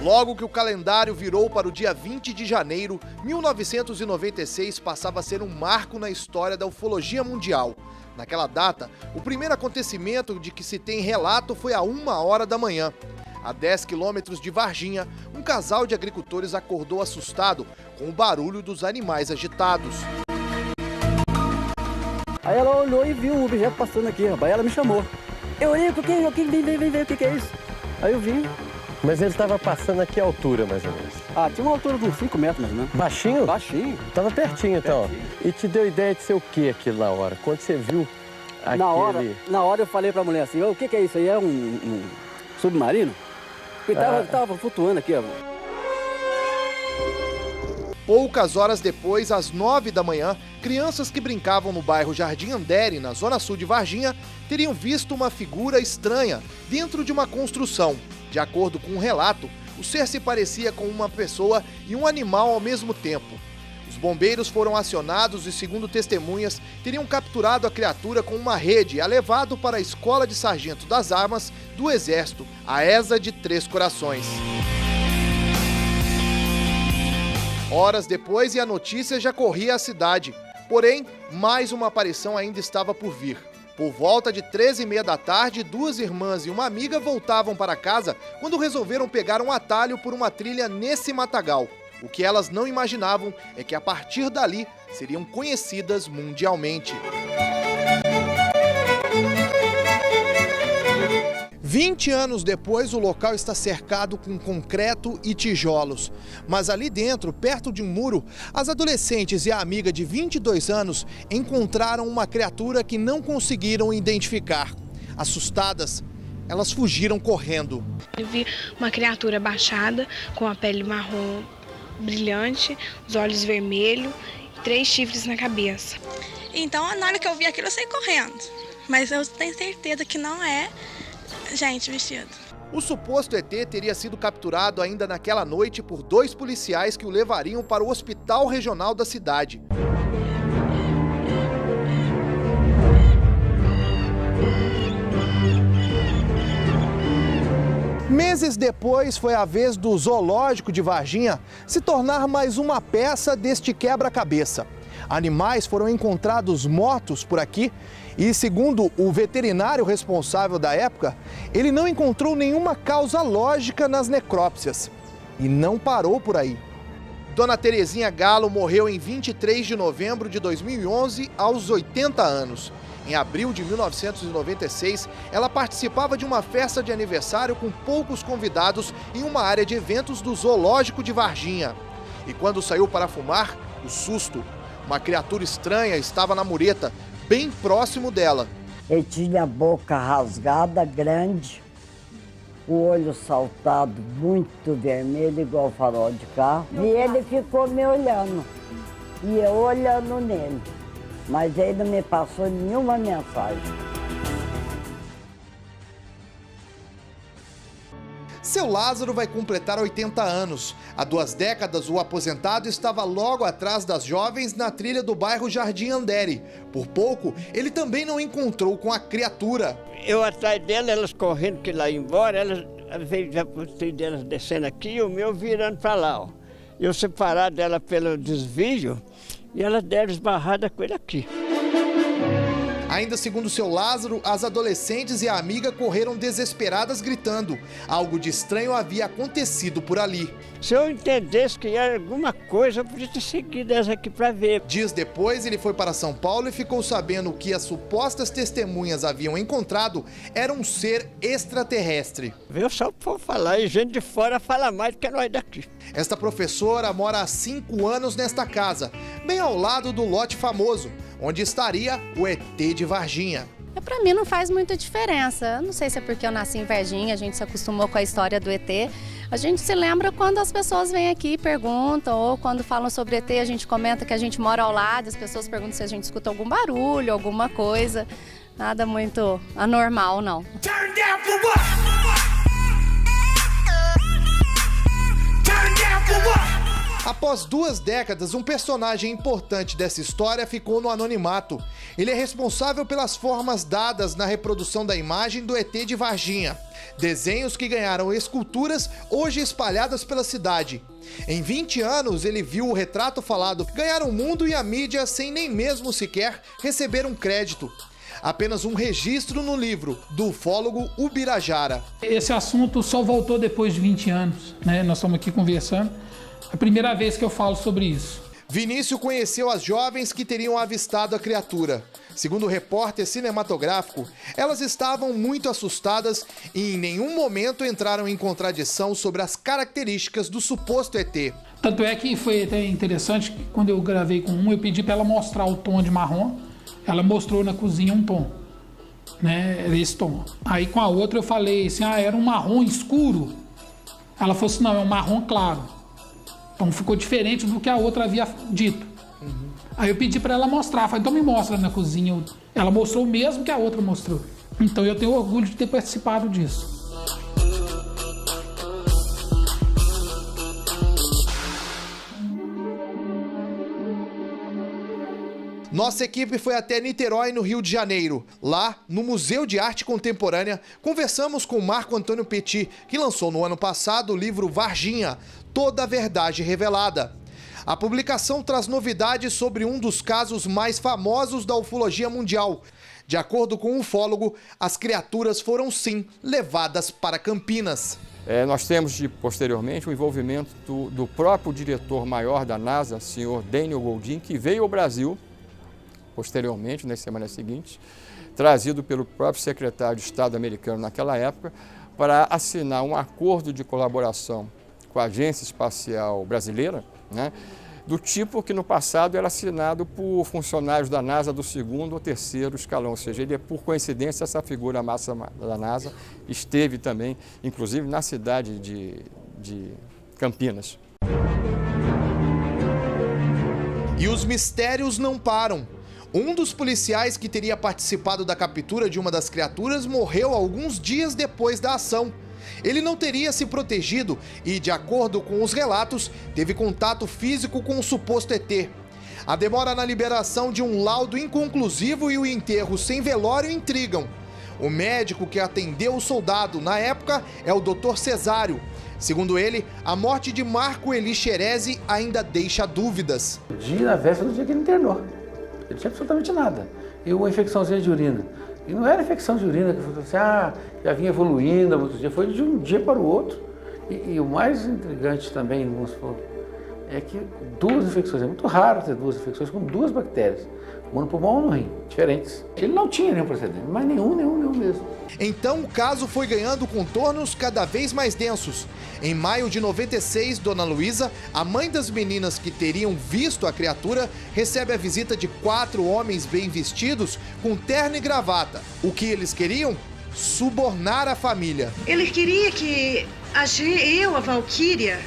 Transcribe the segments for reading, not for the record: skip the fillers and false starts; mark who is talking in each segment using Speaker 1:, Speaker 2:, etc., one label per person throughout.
Speaker 1: Logo que o calendário virou para o dia 20 de janeiro, 1996 passava a ser um marco na história da ufologia mundial. Naquela data, o primeiro acontecimento de que se tem relato foi a 1h da manhã. A 10 quilômetros de Varginha, um casal de agricultores acordou assustado com o barulho dos animais agitados.
Speaker 2: Aí ela olhou e viu um objeto passando aqui, rapaz. Ela me chamou. Eu olhei, vem, o que é isso? Aí eu vim.
Speaker 3: Mas ele estava passando a que altura, mais ou menos?
Speaker 2: Ah, tinha uma altura de uns 5 metros, mais ou menos.
Speaker 3: Baixinho?
Speaker 2: Baixinho.
Speaker 3: Tava pertinho, então. Pertinho. E te deu ideia de ser o que aquilo na hora? Quando você viu aquele...
Speaker 2: Na hora eu falei pra mulher assim, o que é isso aí? É um submarino? Porque tava flutuando aqui, ó.
Speaker 1: Poucas horas depois, às 9 da manhã, crianças que brincavam no bairro Jardim Andere, na zona sul de Varginha, teriam visto uma figura estranha dentro de uma construção. De acordo com um relato, o ser se parecia com uma pessoa e um animal ao mesmo tempo. Os bombeiros foram acionados e, segundo testemunhas, teriam capturado a criatura com uma rede e a levado para a Escola de Sargento das Armas do Exército, a ESA de Três Corações. Horas depois e a notícia já corria a cidade. Porém, mais uma aparição ainda estava por vir. Por volta de 13h30 da tarde, duas irmãs e uma amiga voltavam para casa quando resolveram pegar um atalho por uma trilha nesse matagal. O que elas não imaginavam é que a partir dali seriam conhecidas mundialmente. 20 anos depois, o local está cercado com concreto e tijolos. Mas ali dentro, perto de um muro, as adolescentes e a amiga de 22 anos encontraram uma criatura que não conseguiram identificar. Assustadas, elas fugiram correndo.
Speaker 4: Eu vi uma criatura baixada, com a pele marrom brilhante, os olhos vermelhos e 3 chifres na cabeça.
Speaker 5: Então, na hora que eu vi aquilo, eu saí correndo. Mas eu tenho certeza que não é gente vestida.
Speaker 1: O suposto ET teria sido capturado ainda naquela noite por 2 policiais que o levariam para o hospital regional da cidade. Meses depois, foi a vez do Zoológico de Varginha se tornar mais uma peça deste quebra-cabeça. Animais foram encontrados mortos por aqui e, segundo o veterinário responsável da época, ele não encontrou nenhuma causa lógica nas necrópsias. E não parou por aí. Dona Terezinha Galo morreu em 23 de novembro de 2011, aos 80 anos. Em abril de 1996, ela participava de uma festa de aniversário com poucos convidados em uma área de eventos do Zoológico de Varginha. E quando saiu para fumar, o susto. Uma criatura estranha estava na mureta, bem próximo dela.
Speaker 6: Ele tinha a boca rasgada, grande, o olho saltado, muito vermelho, igual farol de carro. E ele ficou me olhando, e eu olhando nele. Mas ele não me passou nenhuma mensagem.
Speaker 1: Seu Lázaro vai completar 80 anos. Há 2 décadas, o aposentado estava logo atrás das jovens na trilha do bairro Jardim Andere. Por pouco, ele também não encontrou com a criatura.
Speaker 7: Eu atrás dela, elas correndo que lá ia embora, elas veio já delas descendo aqui e o meu virando para lá, ó. Eu separado dela pelo desvio e elas deram esbarrada com ele aqui.
Speaker 1: Ainda segundo seu Lázaro, as adolescentes e a amiga correram desesperadas gritando. Algo de estranho havia acontecido por ali.
Speaker 7: Se eu entendesse que era alguma coisa, eu podia ter seguido essa aqui para ver.
Speaker 1: Dias depois, ele foi para São Paulo e ficou sabendo que as supostas testemunhas haviam encontrado era um ser extraterrestre.
Speaker 7: Veio só por falar, e gente de fora fala mais do que nós daqui.
Speaker 1: Esta professora mora há 5 anos nesta casa, bem ao lado do lote famoso, onde estaria o ET de Varginha.
Speaker 8: Pra mim não faz muita diferença. Não sei se é porque eu nasci em Varginha, a gente se acostumou com a história do ET. A gente se lembra quando as pessoas vêm aqui e perguntam, ou quando falam sobre ET, a gente comenta que a gente mora ao lado, as pessoas perguntam se a gente escuta algum barulho, alguma coisa. Nada muito anormal, não. Turn down for what? Turn down for what?
Speaker 1: Após 2 décadas, um personagem importante dessa história ficou no anonimato. Ele é responsável pelas formas dadas na reprodução da imagem do ET de Varginha. Desenhos que ganharam esculturas hoje espalhadas pela cidade. Em 20 anos, ele viu o retrato falado ganhar o mundo e a mídia sem nem mesmo sequer receber um crédito. Apenas um registro no livro do ufólogo Ubirajara.
Speaker 9: Esse assunto só voltou depois de 20 anos, né? Nós estamos aqui conversando. É a primeira vez que eu falo sobre isso.
Speaker 1: Vinícius conheceu as jovens que teriam avistado a criatura. Segundo o repórter cinematográfico, elas estavam muito assustadas e em nenhum momento entraram em contradição sobre as características do suposto ET.
Speaker 9: Tanto é que foi até interessante que quando eu gravei com eu pedi para ela mostrar o tom de marrom. Ela mostrou na cozinha um tom, né? Era esse tom. Aí com a outra eu falei assim, era um marrom escuro. Ela falou assim, não, é um marrom claro. Então ficou diferente do que a outra havia dito. Aí eu pedi para ela mostrar, falei, então me mostra na cozinha. Ela mostrou o mesmo que a outra mostrou. Então eu tenho orgulho de ter participado disso.
Speaker 1: Nossa equipe foi até Niterói, no Rio de Janeiro. Lá, no Museu de Arte Contemporânea, conversamos com Marco Antônio Petit, que lançou no ano passado o livro Varginha, Toda a Verdade Revelada. A publicação traz novidades sobre um dos casos mais famosos da ufologia mundial. De acordo com o ufólogo, as criaturas foram sim levadas para Campinas.
Speaker 10: Nós temos, posteriormente, o envolvimento do próprio diretor-maior da NASA, senhor Daniel Goldin, que veio ao Brasil, posteriormente, nas semanas seguintes, trazido pelo próprio secretário de Estado americano naquela época, para assinar um acordo de colaboração com a Agência Espacial Brasileira, né, do tipo que no passado era assinado por funcionários da NASA do 2º ou 3º escalão, ou seja, ele por coincidência, essa figura máxima da NASA esteve também, inclusive, na cidade de Campinas.
Speaker 1: E os mistérios não param. Um dos policiais que teria participado da captura de uma das criaturas morreu alguns dias depois da ação. Ele não teria se protegido e, de acordo com os relatos, teve contato físico com o suposto ET. A demora na liberação de um laudo inconclusivo e o enterro sem velório intrigam. O médico que atendeu o soldado na época é o Dr. Cesário. Segundo ele, a morte de Marco Eli Xerezi ainda deixa dúvidas.
Speaker 11: Na véspera do dia que ele internou. Ele não tinha absolutamente nada. E uma infecçãozinha de urina. E não era infecção de urina que foi assim, já vinha evoluindo há muitos dias. Foi de um dia para o outro. E o mais intrigante também, vamos supor, é que 2 infecções, é muito raro ter 2 infecções com 2 bactérias. Uma no pulmão ou no rim, diferentes. Ele não tinha nenhum precedente, mas nenhum mesmo.
Speaker 1: Então o caso foi ganhando contornos cada vez mais densos. Em maio de 96, Dona Luísa, a mãe das meninas que teriam visto a criatura, recebe a visita de 4 homens bem vestidos com terno e gravata. O que eles queriam? Subornar a família.
Speaker 12: Ele queria que a Valquíria,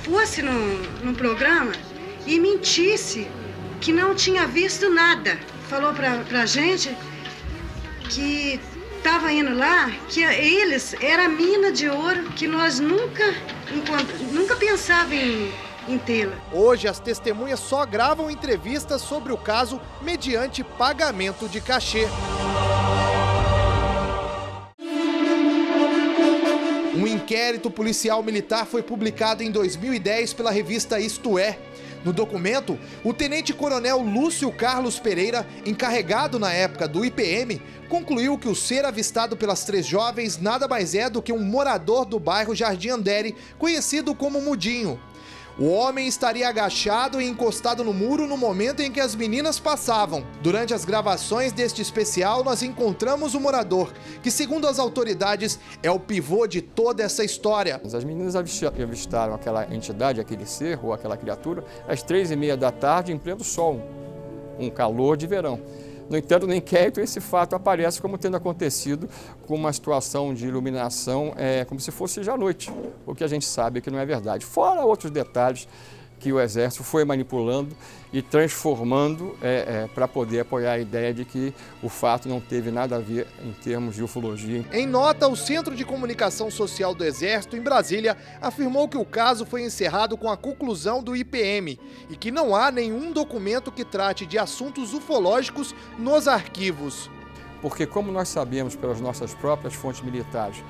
Speaker 12: fosse num programa e mentisse que não tinha visto nada. Falou pra gente que estava indo lá, que eles era a mina de ouro que nós nunca pensava em tê-la.
Speaker 1: Hoje as testemunhas só gravam entrevistas sobre o caso mediante pagamento de cachê. Um inquérito policial militar foi publicado em 2010 pela revista Isto É. No documento, o tenente-coronel Lúcio Carlos Pereira, encarregado na época do IPM, concluiu que o ser avistado pelas 3 jovens nada mais é do que um morador do bairro Jardim Andere, conhecido como Mudinho. O homem estaria agachado e encostado no muro no momento em que as meninas passavam. Durante as gravações deste especial, nós encontramos o morador, que, segundo as autoridades, é o pivô de toda essa história.
Speaker 10: As meninas avistaram aquela entidade, aquele ser ou aquela criatura, às 3h30 da tarde, em pleno sol, um calor de verão. No entanto, no inquérito, esse fato aparece como tendo acontecido com uma situação de iluminação como se fosse já à noite, o que a gente sabe que não é verdade. Fora outros detalhes que o Exército foi manipulando e transformando para poder apoiar a ideia de que o fato não teve nada a ver em termos de ufologia.
Speaker 1: Em nota, o Centro de Comunicação Social do Exército, em Brasília, afirmou que o caso foi encerrado com a conclusão do IPM e que não há nenhum documento que trate de assuntos ufológicos nos arquivos.
Speaker 10: Porque, como nós sabemos pelas nossas próprias fontes militares,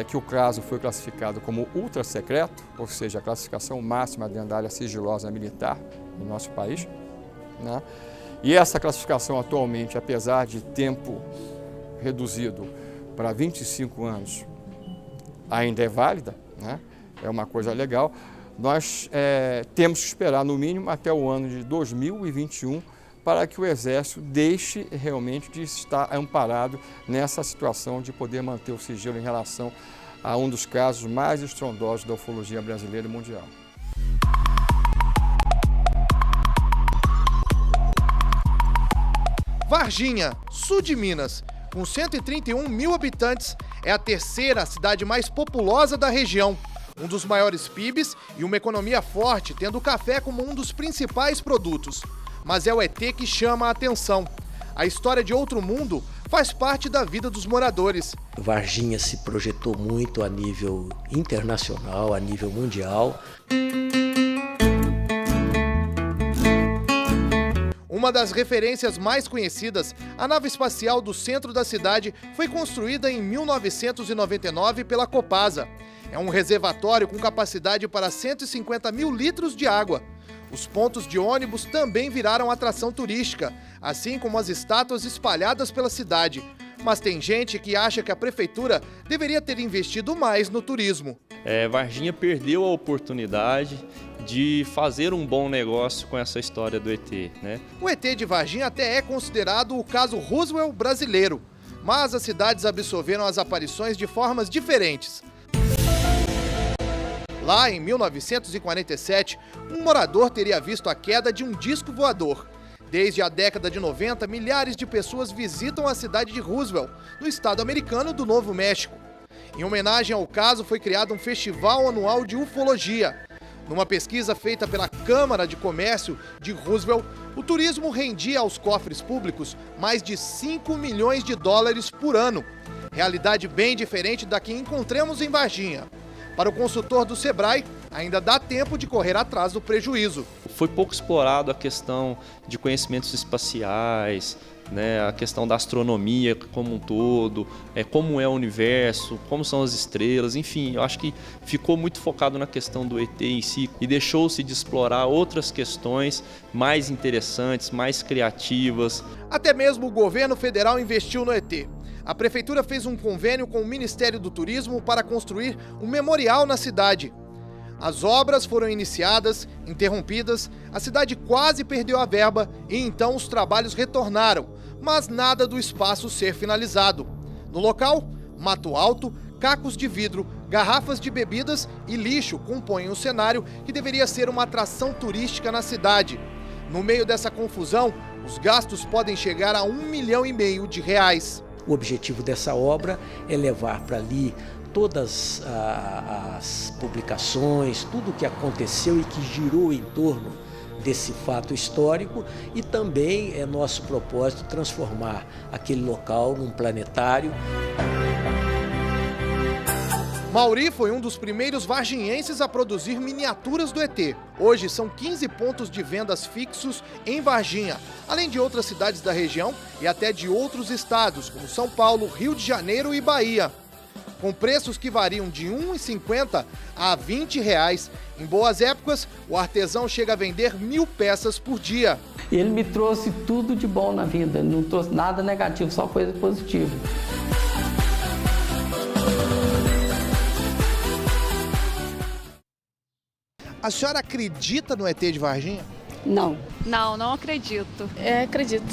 Speaker 10: que o caso foi classificado como ultra secreto, ou seja, a classificação máxima dentro da área sigilosa militar no nosso país, né? E essa classificação atualmente, apesar de tempo reduzido para 25 anos, ainda é válida, né? É uma coisa legal. Nós temos que esperar no mínimo até o ano de 2021 para que o Exército deixe realmente de estar amparado nessa situação de poder manter o sigilo em relação a um dos casos mais estrondosos da ufologia brasileira e mundial.
Speaker 1: Varginha, sul de Minas, com 131 mil habitantes, é a terceira cidade mais populosa da região. Um dos maiores PIBs e uma economia forte, tendo o café como um dos principais produtos. Mas é o ET que chama a atenção. A história de outro mundo faz parte da vida dos moradores.
Speaker 13: Varginha se projetou muito a nível internacional, a nível mundial.
Speaker 1: Uma das referências mais conhecidas, a nave espacial do centro da cidade foi construída em 1999 pela Copasa. É um reservatório com capacidade para 150 mil litros de água. Os pontos de ônibus também viraram atração turística, assim como as estátuas espalhadas pela cidade. Mas tem gente que acha que a prefeitura deveria ter investido mais no turismo.
Speaker 14: Varginha perdeu a oportunidade de fazer um bom negócio com essa história do ET, né?
Speaker 1: O ET de Varginha até é considerado o caso Roswell brasileiro, mas as cidades absorveram as aparições de formas diferentes. Lá em 1947, um morador teria visto a queda de um disco voador. Desde a década de 90, milhares de pessoas visitam a cidade de Roswell, no estado americano do Novo México. Em homenagem ao caso, foi criado um festival anual de ufologia. Numa pesquisa feita pela Câmara de Comércio de Roswell, o turismo rendia aos cofres públicos mais de 5 milhões de dólares por ano. Realidade bem diferente da que encontramos em Varginha. Para o consultor do Sebrae, ainda dá tempo de correr atrás do prejuízo.
Speaker 14: Foi pouco explorado a questão de conhecimentos espaciais, né, a questão da astronomia como um todo, como é o universo, como são as estrelas, enfim, eu acho que ficou muito focado na questão do ET em si e deixou-se de explorar outras questões mais interessantes, mais criativas.
Speaker 1: Até mesmo o governo federal investiu no ET. A prefeitura fez um convênio com o Ministério do Turismo para construir um memorial na cidade. As obras foram iniciadas, interrompidas, a cidade quase perdeu a verba e então os trabalhos retornaram, mas nada do espaço ser finalizado. No local, mato alto, cacos de vidro, garrafas de bebidas e lixo compõem um cenário que deveria ser uma atração turística na cidade. No meio dessa confusão, os gastos podem chegar a R$1,5 milhão de reais.
Speaker 13: O objetivo dessa obra é levar para ali todas as publicações, tudo o que aconteceu e que girou em torno desse fato histórico, e também é nosso propósito transformar aquele local num planetário.
Speaker 1: Mauri foi um dos primeiros varginhenses a produzir miniaturas do ET. Hoje são 15 pontos de vendas fixos em Varginha, além de outras cidades da região e até de outros estados, como São Paulo, Rio de Janeiro e Bahia. Com preços que variam de R$ 1,50 a R$ 20. Em boas épocas, o artesão chega a vender 1.000 peças por dia.
Speaker 15: Ele me trouxe tudo de bom na vida, não trouxe nada negativo, só coisa positiva.
Speaker 1: A senhora acredita no ET de Varginha?
Speaker 16: Não.
Speaker 17: Não acredito.
Speaker 16: Acredito.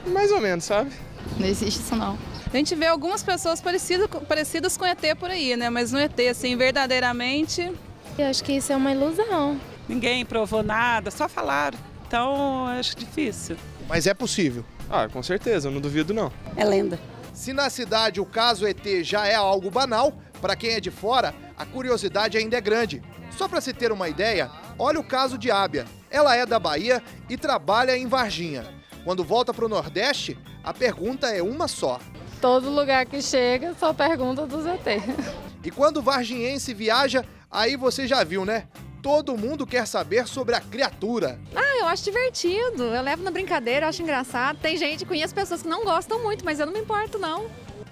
Speaker 17: Mais ou menos, sabe?
Speaker 16: Não existe isso, não.
Speaker 17: A gente vê algumas pessoas parecidas com ET por aí, né? Mas no ET, assim, verdadeiramente...
Speaker 16: Eu acho que isso é uma ilusão.
Speaker 18: Ninguém provou nada, só falaram. Então, eu acho difícil.
Speaker 1: Mas é possível?
Speaker 19: Com certeza, eu não duvido não.
Speaker 16: É lenda.
Speaker 1: Se na cidade o caso ET já é algo banal, para quem é de fora, a curiosidade ainda é grande. Só para se ter uma ideia, Olha o caso de Ábia. Ela é da Bahia e trabalha em Varginha. Quando volta para o Nordeste, a pergunta é uma só.
Speaker 16: Todo lugar que chega só pergunta dos ET.
Speaker 1: E quando o varginhense viaja, aí você já viu, né? Todo mundo quer saber sobre a criatura.
Speaker 20: Eu acho divertido, eu levo na brincadeira, eu acho engraçado. Tem gente, conheço pessoas que não gostam muito, mas eu não me importo não.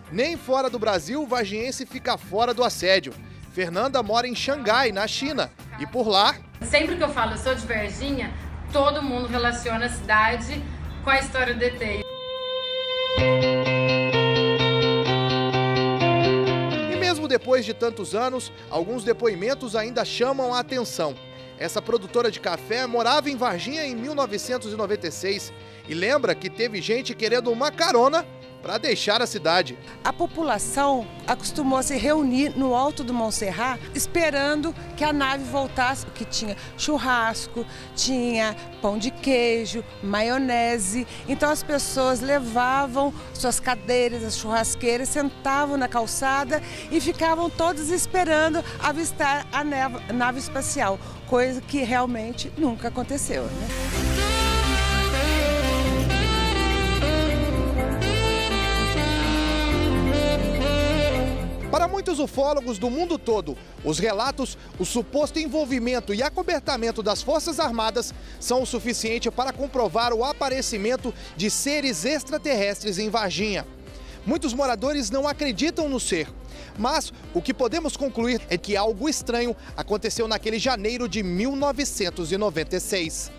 Speaker 1: Nem fora do Brasil o varginhense fica fora do assédio. Fernanda mora em Xangai, na China, e por lá...
Speaker 21: Sempre que eu falo eu sou de Varginha, todo mundo relaciona a cidade com a história do ET.
Speaker 1: E mesmo depois de tantos anos, alguns depoimentos ainda chamam a atenção. Essa produtora de café morava em Varginha em 1996 e lembra que teve gente querendo uma carona para deixar a cidade.
Speaker 22: A população acostumou a se reunir no alto do Montserrat esperando que a nave voltasse, que tinha churrasco, tinha pão de queijo, maionese. Então as pessoas levavam suas cadeiras, as churrasqueiras, sentavam na calçada e ficavam todos esperando avistar a nave espacial, coisa que realmente nunca aconteceu, né?
Speaker 1: Para muitos ufólogos do mundo todo, os relatos, o suposto envolvimento e acobertamento das Forças Armadas são o suficiente para comprovar o aparecimento de seres extraterrestres em Varginha. Muitos moradores não acreditam no ser, mas o que podemos concluir é que algo estranho aconteceu naquele janeiro de 1996.